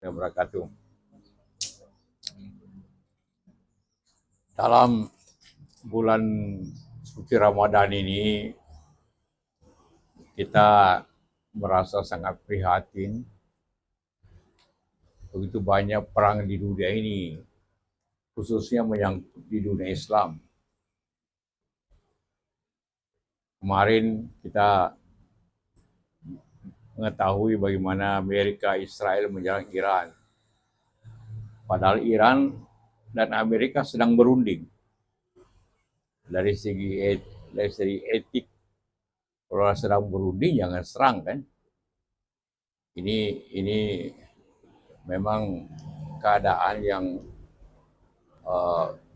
wabarakatuh. Dalam bulan suci Ramadan ini kita merasa sangat prihatin. Begitu banyak perang di dunia ini, khususnya menyangkut di dunia Islam. Kemarin kita mengetahui bagaimana Amerika Israel menyerang Iran. Padahal Iran dan Amerika sedang berunding. Dari segi etik, kalau sedang berunding jangan serang kan. Ini memang keadaan yang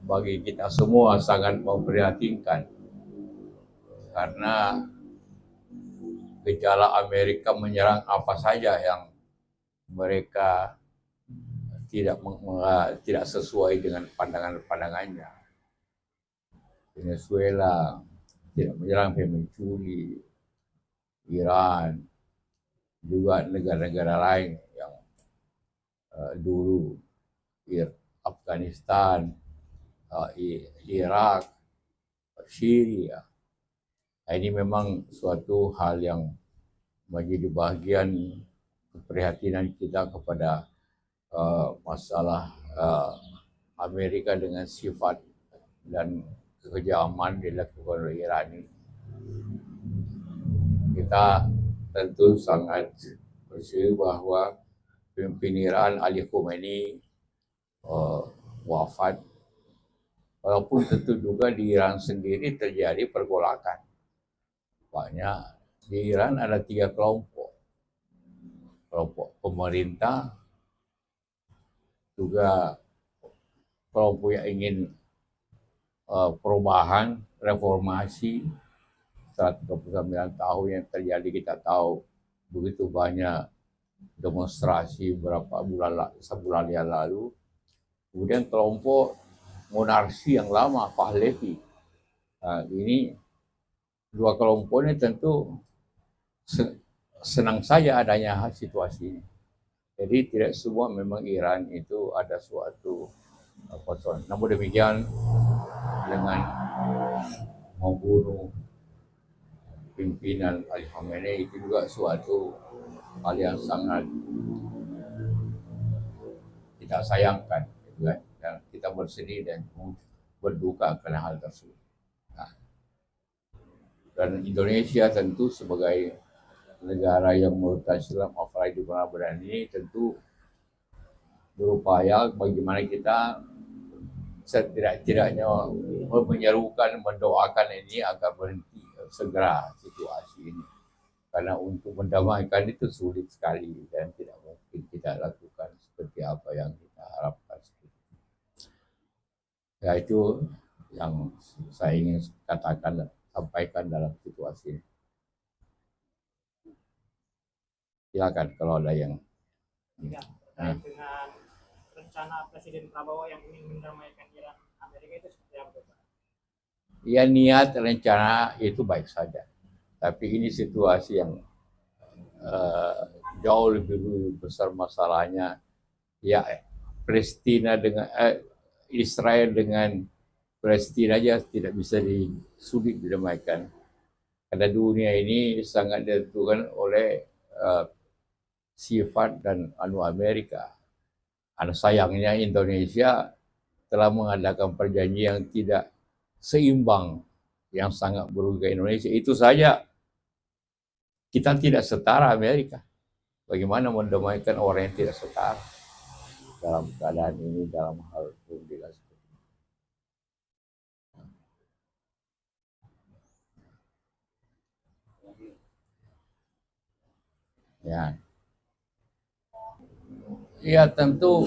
bagi kita semua sangat memprihatinkan, karena gejala Amerika menyerang apa saja yang mereka tidak sesuai dengan pandangannya. Venezuela tidak menyerang mencuri, Iran, juga negara-negara lain yang dulu Afghanistan, Irak, Syria. Nah, ini memang suatu hal yang menjadi bagian keprihatinan kita kepada masalah Amerika dengan sifat dan kekejaman dilakukan oleh Iran ini. Kita tentu sangat bersyukur bahwa pemimpin Iran Ali Khamenei wafat, walaupun tentu juga di Iran sendiri terjadi pergolakan. Banyak di Iran ada 3 kelompok pemerintah, juga kelompok yang ingin perubahan, reformasi. 139 tahun yang terjadi, kita tahu begitu banyak demonstrasi sebulan yang lalu. Kemudian kelompok monarki yang lama, Pahlavi. Nah, ini 2 kelompok ini tentu senang saja adanya situasi ini. Jadi tidak semua memang Iran itu ada suatu persoalan. Namun demikian, dengan membunuh pimpinan Ali Khamenei itu juga suatu hal yang sangat kita sayangkan, dan kita bersedih dan berduka karena hal tersebut. Nah, dan Indonesia tentu sebagai negara yang menurut Islam, apalagi di bulan ini, tentu berupaya bagaimana kita setidak-tidaknya menyerukan, mendoakan ini agar berhenti segera situasi ini. Karena untuk mendamaikan itu sulit sekali dan tidak mungkin kita lakukan seperti apa yang kita harapkan. Ya, itu yang saya ingin sampaikan dalam situasi ini. Silakan kalau ada yang. Ya, terkait dengan rencana Presiden Prabowo yang ingin mendamaikan Iran Amerika itu seperti apa, Pak? Ya, niat rencana itu baik saja, tapi ini situasi yang jauh lebih besar masalahnya. Ya, Palestina dengan Israel dengan Palestina aja tidak bisa sulit didamaikan, karena dunia ini sangat ditentukan oleh sifat dan Amerika. Sayangnya Indonesia telah mengadakan perjanjian yang tidak seimbang, yang sangat merugikan Indonesia. Itu saja kita tidak setara Amerika. Bagaimana mendamaikan orang yang tidak setara dalam keadaan ini, dalam hal perundingan seperti ini. Ya, tentu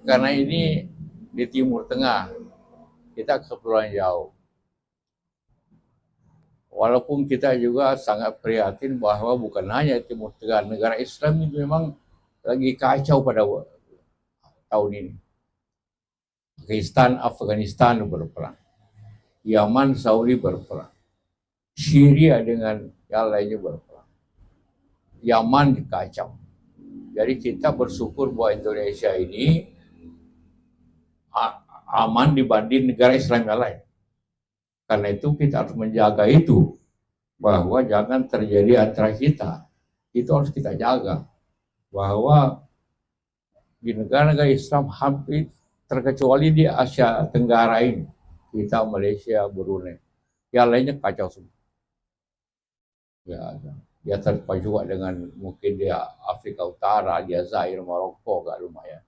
karena ini di Timur Tengah, kita kepulauan jauh. Walaupun kita juga sangat prihatin bahwa bukan hanya Timur Tengah, negara Islam itu memang lagi kacau pada tahun ini. Pakistan, Afghanistan berperang, Yaman, Saudi berperang, Syria dengan yang lainnya berperang, Yaman dikacau. Jadi kita bersyukur bahwa Indonesia ini aman dibanding negara Islam yang lain. Karena itu kita harus menjaga itu, bahwa jangan terjadi antara kita. Itu harus kita jaga. Bahwa di negara-negara Islam hampir terkecuali di Asia Tenggara ini, kita Malaysia, Brunei, yang lainnya kacau semua. Ya terpacu juga dengan mungkin dia Afrika Utara, dia Zaire, Maroko, gak lumayan.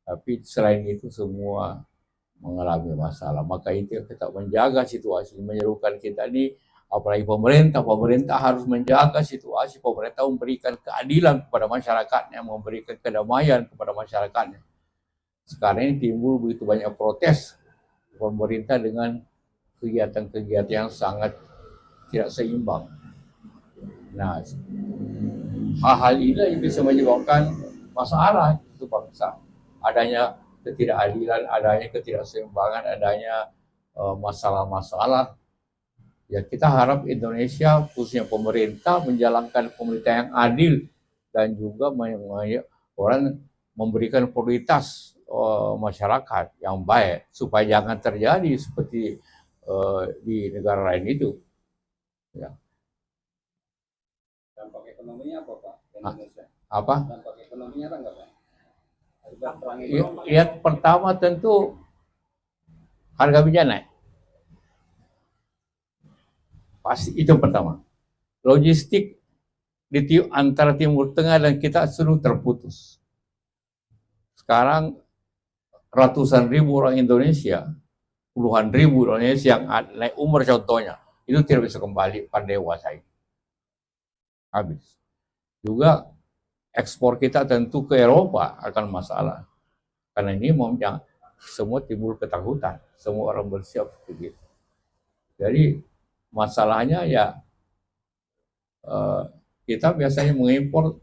Tapi selain itu semua mengalami masalah. Maka itu kita menjaga situasi, menyerukan kita ini, apalagi pemerintah harus menjaga situasi, pemerintah memberikan keadilan kepada masyarakatnya, memberikan kedamaian kepada masyarakatnya. Sekarang ini timbul begitu banyak protes pemerintah dengan kegiatan-kegiatan yang sangat tidak seimbang. Nah, hal-hal ini yang bisa menyebabkan masalah itu bangsa. Adanya ketidakadilan, adanya ketidakseimbangan, adanya masalah-masalah. Ya kita harap Indonesia, khususnya pemerintah, menjalankan pemerintah yang adil dan juga orang memberikan prioritas masyarakat yang baik supaya jangan terjadi seperti di negara lain itu. Ya. Dampak ekonominya apa Pak? Indonesia. Apa? Dampak ekonominya ada nggak Pak? Ya, pertama tentu harga minyak naik. Pasti itu pertama. Logistik antara Timur Tengah dan kita sudah terputus. Sekarang ratusan ribu orang Indonesia, puluhan ribu orang Indonesia yang naik umur contohnya, itu tidak bisa kembali pada dewasa ini. Habis. Juga ekspor kita tentu ke Eropa akan masalah. Karena ini semua timbul ketakutan. Semua orang bersiap seperti itu. Jadi masalahnya ya kita biasanya mengimpor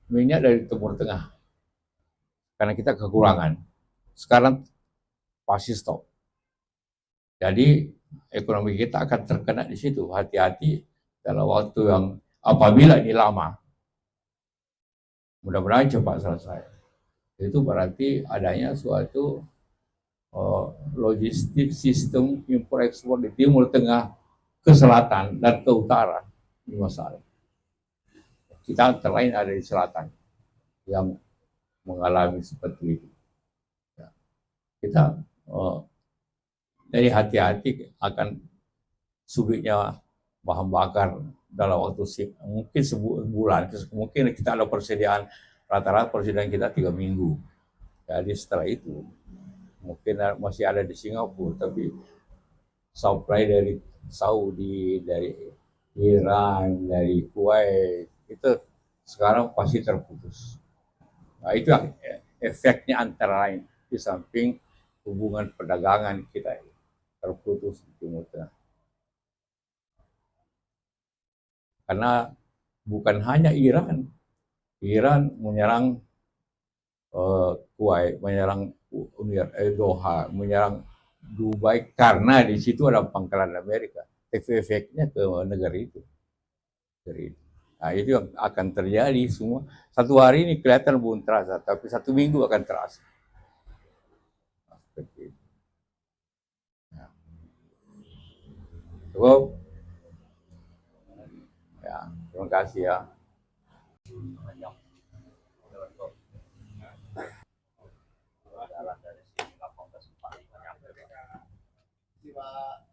minyak dari Timur Tengah. Karena kita kekurangan. Sekarang pasti stop. Jadi ekonomi kita akan terkena di situ. Hati-hati dalam waktu yang apabila ini lama. Mudah-mudahan cepat selesai. Itu berarti adanya suatu logistik sistem impor ekspor di Timur Tengah ke selatan dan ke utara. Ini masalah. Kita terlain ada di selatan yang mengalami seperti itu. Ya. Kita jadi hati-hati akan sulitnya bahan bakar dalam waktu mungkin sebulan, mungkin kita ada persediaan rata-rata persediaan kita 3 minggu. Jadi setelah itu mungkin masih ada di Singapura, tapi supply dari Saudi, dari Iran, dari Kuwait itu sekarang pasti terputus. Nah itu efeknya antara lain di samping hubungan perdagangan kita terputus di Timur Tengah. Karena bukan hanya Iran menyerang Kuwait, menyerang Doha, menyerang Dubai karena di situ ada pangkalan Amerika. Efeknya ke negara itu. Nah itu yang akan terjadi semua. Satu hari ini kelihatan belum terasa, tapi 1 minggu akan terasa. Seperti itu. Ya. Cukup. Ya, terima kasih ya. Pak.